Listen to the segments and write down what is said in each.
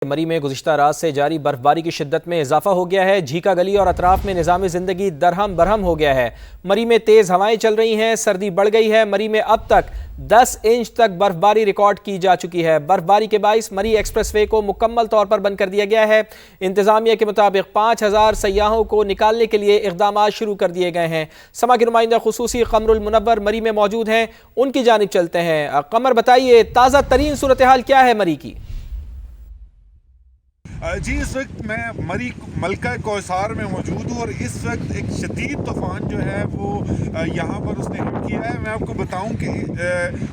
مری میں گزشتہ رات سے جاری برفباری کی شدت میں اضافہ ہو گیا ہے۔ جھیکا گلی اور اطراف میں نظام زندگی درہم برہم ہو گیا ہے۔ مری میں تیز ہوائیں چل رہی ہیں، سردی بڑھ گئی ہے۔ مری میں اب تک 10 انچ تک برفباری ریکارڈ کی جا چکی ہے۔ برفباری کے باعث مری ایکسپریس وے کو مکمل طور پر بند کر دیا گیا ہے۔ انتظامیہ کے مطابق 5000 سیاحوں کو نکالنے کے لیے اقدامات شروع کر دیے گئے ہیں۔ سما کے نمائندہ خصوصی قمر المنور مری میں موجود ہیں، ان کی جانب چلتے ہیں۔ قمر، بتائیے تازہ ترین صورتحال کیا ہے مری کی؟ جی، اس وقت میں مری ملکہ کوثر میں موجود ہوں اور اس وقت ایک شدید طوفان جو ہے وہ یہاں پر اس نے ہٹ کیا ہے۔ میں آپ کو بتاؤں کہ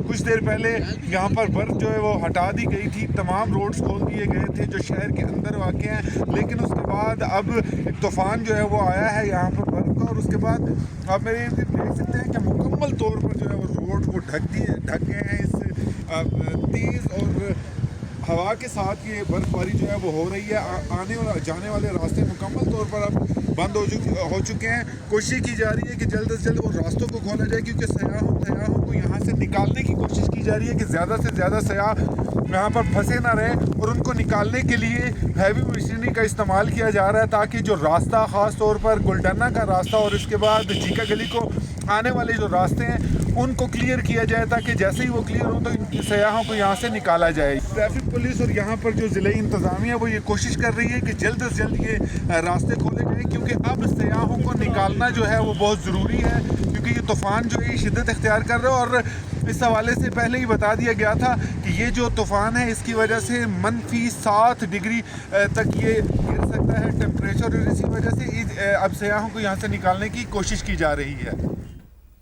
کچھ دیر پہلے یہاں پر برف جو ہے وہ ہٹا دی گئی تھی، تمام روڈز کھول دیے گئے تھے جو شہر کے اندر واقع ہیں، لیکن اس کے بعد اب ایک طوفان جو ہے وہ آیا ہے یہاں پر برف کا، اور اس کے بعد آپ میرے ارد دیکھ سکتے ہیں کہ مکمل طور پر جو ہے وہ روڈ کو ڈھک گئے ہیں۔ اس تیز اور ہوا کے ساتھ یہ برف باری جو ہے وہ ہو رہی ہے۔ آنے اور جانے والے راستے مکمل طور پر اب بند ہو چکے ہیں۔ کوشش کی جا رہی ہے کہ جلد از جلد وہ راستوں کو کھولا جائے، کیونکہ سیاحوں کو یہاں سے نکالنے کی کوشش کی جا رہی ہے کہ زیادہ سے زیادہ سیاح یہاں پر پھنسے نہ رہے، اور ان کو نکالنے کے لیے ہیوی مشینری کا استعمال کیا جا رہا ہے، تاکہ جو راستہ خاص طور پر گلڈنا کا راستہ اور اس کے بعد جھیکا گلی کو آنے والے جو راستے ہیں ان کو کلیئر کیا جائے، تاکہ جیسے ہی وہ کلیئر ہو تو سیاحوں کو یہاں سے نکالا جائے۔ ٹریفک پولیس اور یہاں پر جو ضلعی انتظامیہ وہ یہ کوشش کر رہی ہے کہ جلد از جلد یہ راستے کھولے جائیں، کیونکہ اب سیاحوں کو نکالنا جو ہے وہ بہت ضروری ہے، کیونکہ یہ طوفان جو ہے یہ شدت اختیار کر رہا ہے۔ اور اس حوالے سے پہلے ہی بتا دیا گیا تھا کہ یہ جو طوفان ہے اس کی وجہ سے -7 ڈگری تک یہ گر سکتا ہے ٹیمپریچر، اور اسی وجہ سے اب سیاحوں کو یہاں سے نکالنے کی کوشش کی جا رہی ہے۔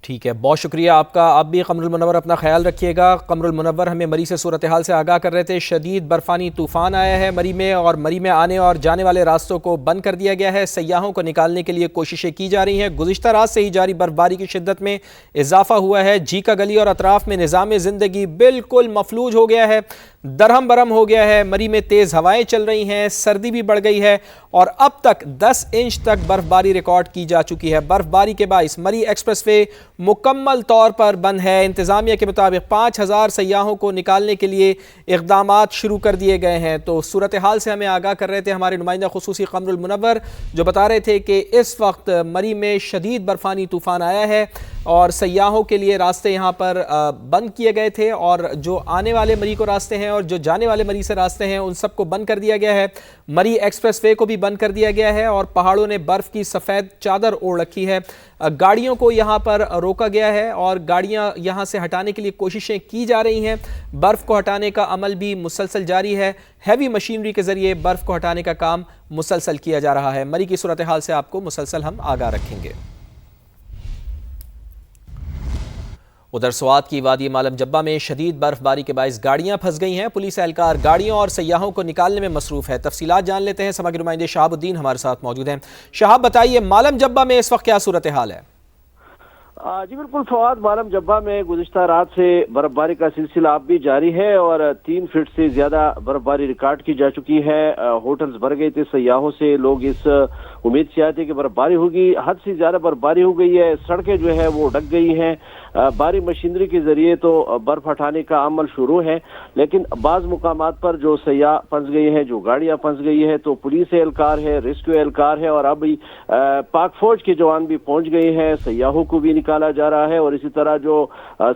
ٹھیک ہے، بہت شکریہ آپ کا۔ آپ بھی قمر المنور اپنا خیال رکھیے گا۔ قمر المنور ہمیں مری سے صورتحال سے آگاہ کر رہے تھے۔ شدید برفانی طوفان آیا ہے مری میں، اور مری میں آنے اور جانے والے راستوں کو بند کر دیا گیا ہے۔ سیاحوں کو نکالنے کے لیے کوششیں کی جا رہی ہیں۔ گزشتہ رات سے ہی جاری برفباری کی شدت میں اضافہ ہوا ہے۔ جھیکا گلی اور اطراف میں نظام زندگی بالکل مفلوج ہو گیا ہے، درہم برہم ہو گیا ہے۔ مری میں تیز ہوائیں چل رہی ہیں، سردی بھی بڑھ گئی ہے، اور اب تک 10 انچ تک برفباری ریکارڈ کی جا چکی ہے۔ برفباری کے باعث مری ایکسپریس وے مکمل طور پر بند ہے۔ انتظامیہ کے مطابق 5000 سیاحوں کو نکالنے کے لیے اقدامات شروع کر دیے گئے ہیں۔ تو صورتحال سے ہمیں آگاہ کر رہے تھے ہمارے نمائندہ خصوصی قمر المنور، جو بتا رہے تھے کہ اس وقت مری میں شدید برفانی طوفان آیا ہے اور سیاحوں کے لیے راستے یہاں پر بند کیے گئے تھے، اور جو آنے والے مری کو راستے ہیں اور جو جانے والے مری سے راستے ہیں ان سب کو بند کر دیا گیا ہے۔ مری ایکسپریس وے کو بھی بند کر دیا گیا ہے، اور پہاڑوں نے برف کی سفید چادر اوڑھ رکھی ہے۔ گاڑیوں کو یہاں پر روکا گیا ہے اور گاڑیاں یہاں سے ہٹانے کے لیے کوششیں کی جا رہی ہیں۔ برف کو ہٹانے کا عمل بھی مسلسل جاری ہے۔ ہیوی مشینری کے ذریعے برف کو ہٹانے کا کام مسلسل کیا جا رہا ہے۔ مری کی صورتحال سے آپ کو مسلسل ہم آگاہ رکھیں گے۔ ادھر سوات کی وادی مالم جبہ میں شدید برف باری کے باعث گاڑیاں پھنس گئی ہیں۔ پولیس اہلکار گاڑیوں اور سیاحوں کو نکالنے میں مصروف ہے۔ تفصیلات جان لیتے ہیں، سما کے نمائندے شہاب الدین ہمارے ساتھ موجود ہیں۔ شہاب، بتائیے مالم جبہ میں اس وقت کیا صورتحال ہے؟ جی بالکل فواد، مالم جبہ میں گزشتہ رات سے برف باری کا سلسلہ اب بھی جاری ہے، اور 3 فٹ سے زیادہ برف باری ریکارڈ کی جا چکی ہے۔ ہوٹلز بھر گئے تھے سیاحوں سے، لوگ اس امید سے آئے تھے کہ برف باری ہوگی، حد سے زیادہ برف باری ہو گئی ہے۔ سڑکیں جو ہے وہ ڈک گئی ہیں۔ بھاری مشینری کے ذریعے تو برف ہٹانے کا عمل شروع ہے، لیکن بعض مقامات پر جو سیاح پھنس گئے ہیں، جو گاڑیاں پھنس گئی ہے، تو پولیس اہلکار ہے، ریسکیو اہلکار ہے، اور اب پاک فوج کے جوان بھی پہنچ گئے ہیں۔ سیاحوں کو بھی نکالا جا رہا ہے، اور اسی طرح جو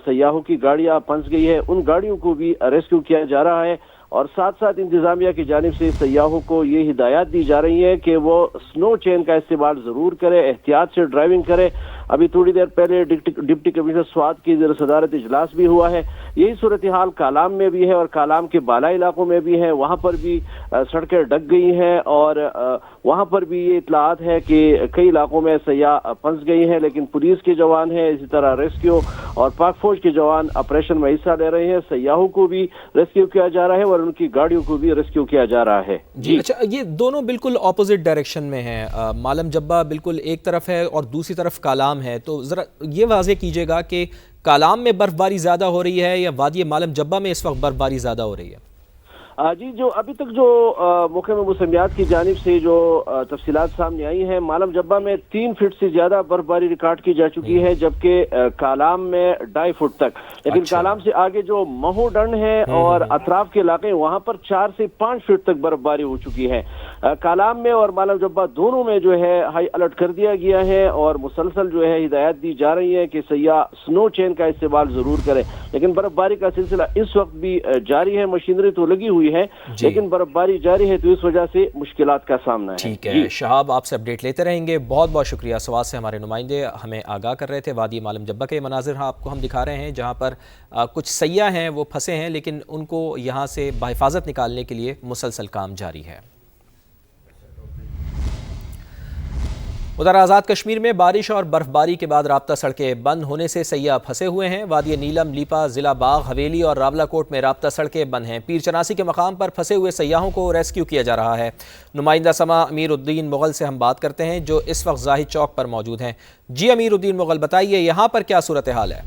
سیاحوں کی گاڑیاں پھنس گئی ہے ان گاڑیوں کو بھی ریسکیو کیا جا رہا ہے۔ اور ساتھ ساتھ انتظامیہ کی جانب سے سیاحوں کو یہ ہدایات دی جا رہی ہے کہ وہ سنو چین کا استعمال ضرور کرے، احتیاط سے ڈرائیونگ کرے۔ ابھی تھوڑی دیر پہلے ڈپٹی کمشنر سوات کی زیر صدارت اجلاس بھی ہوا ہے۔ یہی صورتحال کالام میں بھی ہے، اور کالام کے بالا علاقوں میں بھی ہے۔ وہاں پر بھی سڑکیں ڈک گئی ہیں، اور وہاں پر بھی یہ اطلاعات ہے کہ کئی علاقوں میں سیاح پھنس گئی ہیں، لیکن پولیس کے جوان ہیں، اسی طرح ریسکیو اور پاک فوج کے جوان آپریشن میں حصہ لے رہے ہیں۔ سیاحوں کو بھی ریسکیو کیا جا رہا ہے اور ان کی گاڑیوں کو بھی ریسکیو کیا جا رہا ہے۔ جی اچھا، یہ دونوں بالکل اپوزٹ ڈائریکشن میں ہیں۔ مالم جبہ بالکل ایک طرف ہے اور دوسری طرف کالام ہے، تو ذرا یہ واضح کیجیے گا کہ کالام میں برف باری زیادہ ہو رہی ہے یا وادی مالم جبہ میں اس وقت برف باری زیادہ ہو رہی ہے؟ جی جو ابھی تک جو محکمہ موسمیات کی جانب سے جو تفصیلات سامنے آئی ہیں، معلم جبہ میں 3 فٹ سے زیادہ برف باری ریکارڈ کی جا چکی ہے، جبکہ کالام میں 2.5 فٹ تک، لیکن کالام سے آگے جو مہو ڈنڈ ہے اور اطراف کے علاقے وہاں پر 4 سے 5 فٹ تک برف باری ہو چکی ہے۔ کالام میں اور معلم جبہ دونوں میں جو ہے ہائی الرٹ کر دیا گیا ہے اور مسلسل جو ہے ہدایات دی جا رہی ہے کہ سیاح سنو چین کا استعمال ضرور کریں، لیکن برف باری کا سلسلہ اس وقت بھی جاری ہے، مشینری تو لگی ہوئی ہے لیکن برف باری جاری ہے تو اس وجہ سے مشکلات کا سامنا ہے۔ ٹھیک ہے شہاب، آپ سے اپڈیٹ لیتے رہیں گے، بہت بہت شکریہ۔ سوات سے ہمارے نمائندے ہمیں آگاہ کر رہے تھے، وادی معلم جبہ کے مناظر آپ کو ہم دکھا رہے ہیں جہاں پر کچھ سیاح ہیں وہ پھنسے ہیں، لیکن ان کو یہاں سے بحفاظت نکالنے کے لیے مسلسل کام جاری ہے۔ ادھر آزاد کشمیر میں بارش اور برف باری کے بعد رابطہ سڑکیں بند ہونے سے سیاح پھنسے ہوئے ہیں۔ وادی نیلم، لیپا، ضلع باغ، حویلی اور راولہ کوٹ میں رابطہ سڑکیں بند ہیں۔ پیر چناسی کے مقام پر پھنسے ہوئے سیاحوں کو ریسکیو کیا جا رہا ہے۔ نمائندہ سما امیر الدین مغل سے ہم بات کرتے ہیں جو اس وقت زاہد چوک پر موجود ہیں۔ جی امیر الدین مغل، بتائیے یہاں پر کیا صورتحال ہے؟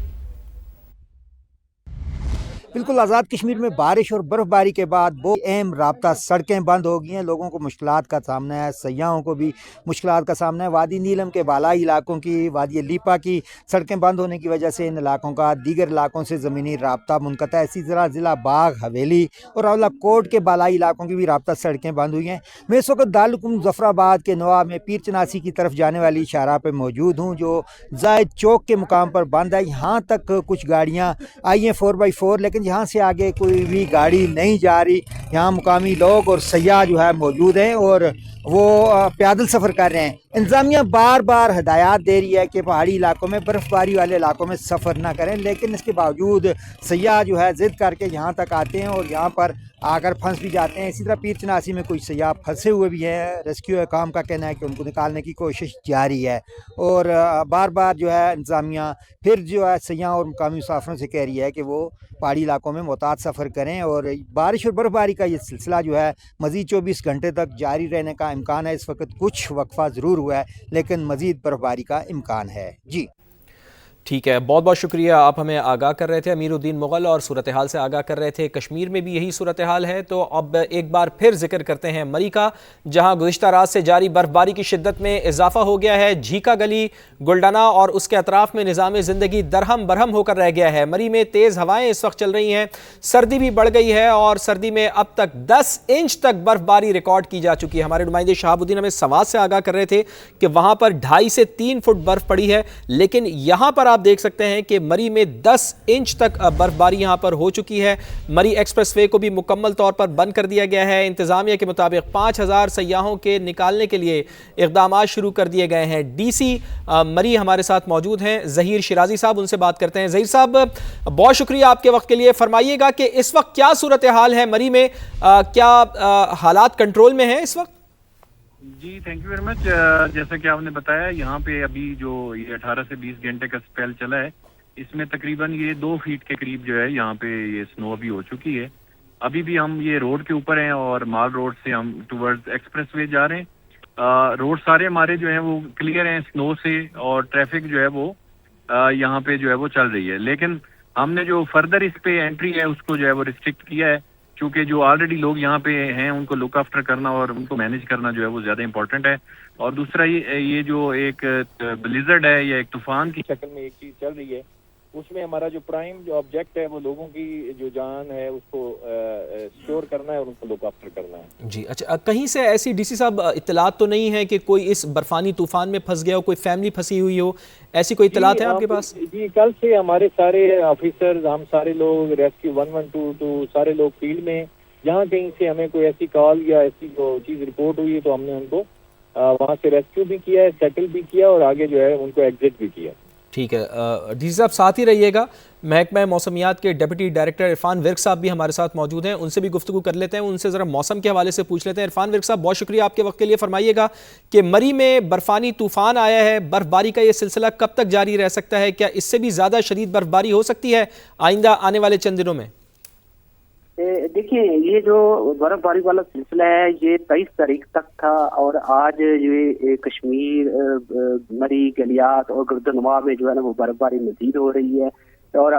بالکل، آزاد کشمیر میں بارش اور برف باری کے بعد بہت اہم رابطہ سڑکیں بند ہو گئی ہیں، لوگوں کو مشکلات کا سامنا ہے، سیاحوں کو بھی مشکلات کا سامنا ہے۔ وادی نیلم کے بالائی علاقوں کی، وادی لیپا کی سڑکیں بند ہونے کی وجہ سے ان علاقوں کا دیگر علاقوں سے زمینی رابطہ منقطع ہے۔ اسی طرح ضلع باغ، حویلی اور راولہ کوٹ کے بالائی علاقوں کی بھی رابطہ سڑکیں بند ہوئی ہیں۔ میں اس وقت دارالحکومت مظفرآباد کے نواح میں پیر چناسی کی طرف جانے والی شاہراہ پہ موجود ہوں جو زاہد چوک کے مقام پر بند ہے۔ یہاں تک کچھ گاڑیاں آئی ہیں 4x4، لیکن یہاں سے آگے کوئی بھی گاڑی نہیں جا رہی۔ یہاں مقامی لوگ اور سیاح جو ہے موجود ہیں اور وہ پیدل سفر کر رہے ہیں۔ انتظامیہ بار بار ہدایات دے رہی ہے کہ پہاڑی علاقوں میں، برف باری والے علاقوں میں سفر نہ کریں، لیکن اس کے باوجود سیاح جو ہے ضد کر کے یہاں تک آتے ہیں اور یہاں پر آ کر پھنس بھی جاتے ہیں۔ اسی طرح پیر چناسی میں کچھ سیاح پھنسے ہوئے بھی ہیں، ریسکیو حکام کا کہنا ہے کہ ان کو نکالنے کی کوشش جاری ہے اور بار بار جو ہے انتظامیہ پھر جو ہے سیاح اور مقامی مسافروں سے کہہ رہی ہے کہ وہ پہاڑی علاقوں میں محتاط سفر کریں اور بارش اور برف باری کا یہ سلسلہ جو ہے مزید 24 گھنٹے تک جاری رہنے کا امکان ہے۔ اس وقت کچھ وقفہ ضرور ہوا ہے لیکن مزید برف باری کا امکان ہے۔ جی ٹھیک ہے، بہت بہت شکریہ، آپ ہمیں آگاہ کر رہے تھے امیر الدین مغل اور صورتحال سے آگاہ کر رہے تھے۔ کشمیر میں بھی یہی صورتحال ہے، تو اب ایک بار پھر ذکر کرتے ہیں مری کا، جہاں گزشتہ رات سے جاری برف باری کی شدت میں اضافہ ہو گیا ہے۔ جھیکا گلی، گلڈنا اور اس کے اطراف میں نظام زندگی درہم برہم ہو کر رہ گیا ہے۔ مری میں تیز ہوائیں اس وقت چل رہی ہیں، سردی بھی بڑھ گئی ہے اور سردی میں اب تک 10 انچ تک برف باری ریکارڈ کی جا چکی ہے۔ ہمارے نمائندے شہاب الدین ہمیں سوات سے آگاہ کر رہے تھے کہ وہاں پر 2.5 سے 3 فٹ برف پڑی ہے، لیکن یہاں پر آپ دیکھ سکتے ہیں کہ مری میں 10 انچ تک برف باری یہاں پر ہو چکی ہے۔ مری ایکسپریس وے کو بھی مکمل طور پر بند کر دیا گیا ہے۔ انتظامیہ کے مطابق 5000 سیاحوں کے نکالنے کے لیے اقدامات شروع کر دیے گئے ہیں۔ ڈی سی مری ہمارے ساتھ موجود ہیں ظہیر شیرازی صاحب، ان سے بات کرتے ہیں۔ ظہیر صاحب، بہت شکریہ آپ کے وقت کے لیے، فرمائیے گا کہ اس وقت کیا صورتحال ہے مری میں، کیا حالات کنٹرول میں ہیں اس وقت؟ جی تھینک یو ویری مچ۔ جیسا کہ آپ نے بتایا، یہاں پہ ابھی جو یہ 18 سے 20 گھنٹے کا اسپیل چلا ہے، اس میں تقریباً یہ 2 فیٹ کے قریب جو ہے یہاں پہ یہ سنو بھی ہو چکی ہے۔ ابھی بھی ہم یہ روڈ کے اوپر ہیں اور مال روڈ سے ہم ٹورڈز ایکسپریس وے جا رہے ہیں۔ روڈ سارے ہمارے جو ہیں وہ کلیئر ہیں سنو سے اور ٹریفک جو ہے وہ یہاں پہ جو ہے وہ چل رہی ہے، لیکن ہم نے جو فردر اس پہ انٹری ہے اس کو جو ہے وہ ریسٹرکٹ کیا ہے، کیونکہ جو آلریڈی لوگ یہاں پہ ہیں ان کو لک آفٹر کرنا اور ان کو مینیج کرنا جو ہے وہ زیادہ امپورٹنٹ ہے۔ اور دوسرا یہ جو ایک بلیزرڈ ہے یا ایک طوفان کی شکل میں ایک چیز چل رہی ہے، اس میں ہمارا جو پرائم جو آبجیکٹ ہے وہ لوگوں کی جو جان ہے اس کو سیکیور کرنا ہے اور ان کو لک آفٹر کرنا ہے۔ جی اچھا، کہیں سے ایسی ڈی سی صاحب اطلاعات تو نہیں ہے کہ کوئی اس برفانی طوفان میں پھنس گیا ہو، کوئی فیملی پھنسی ہوئی ہو، ایسی کوئی اطلاعات ہے آپ کے پاس؟ جی کل سے ہمارے سارے آفیسرز، ہم سارے لوگ ریسکیو 112 سارے لوگ فیلڈ میں، جہاں کہیں سے ہمیں کوئی ایسی کال یا ایسی جو چیز رپورٹ ہوئی ہے تو ہم نے ان کو وہاں سے ریسکیو بھی کیا ہے، سیٹل بھی کیا اور آگے جو ہے ان کو ایگزٹ بھی کیا۔ ٹھیک ہے، ڈی سی صاحب ساتھ ہی رہیے گا۔ محکمہ موسمیات کے ڈپٹی ڈائریکٹر عرفان ورک صاحب بھی ہمارے ساتھ موجود ہیں، ان سے بھی گفتگو کر لیتے ہیں، ان سے ذرا موسم کے حوالے سے پوچھ لیتے ہیں۔ عرفان ورک صاحب، بہت شکریہ آپ کے وقت کے لیے، فرمائیے گا کہ مری میں برفانی طوفان آیا ہے، برف باری کا یہ سلسلہ کب تک جاری رہ سکتا ہے؟ کیا اس سے بھی زیادہ شدید برف باری ہو سکتی ہے آئندہ آنے والے چند دنوں میں؟ دیکھیں، یہ جو برف باری والا سلسلہ ہے یہ 23 تاریخ تک تھا اور آج یہ کشمیر، مری، گلیات اور گردنواں میں جو ہے نا وہ برف باری مزید ہو رہی ہے اور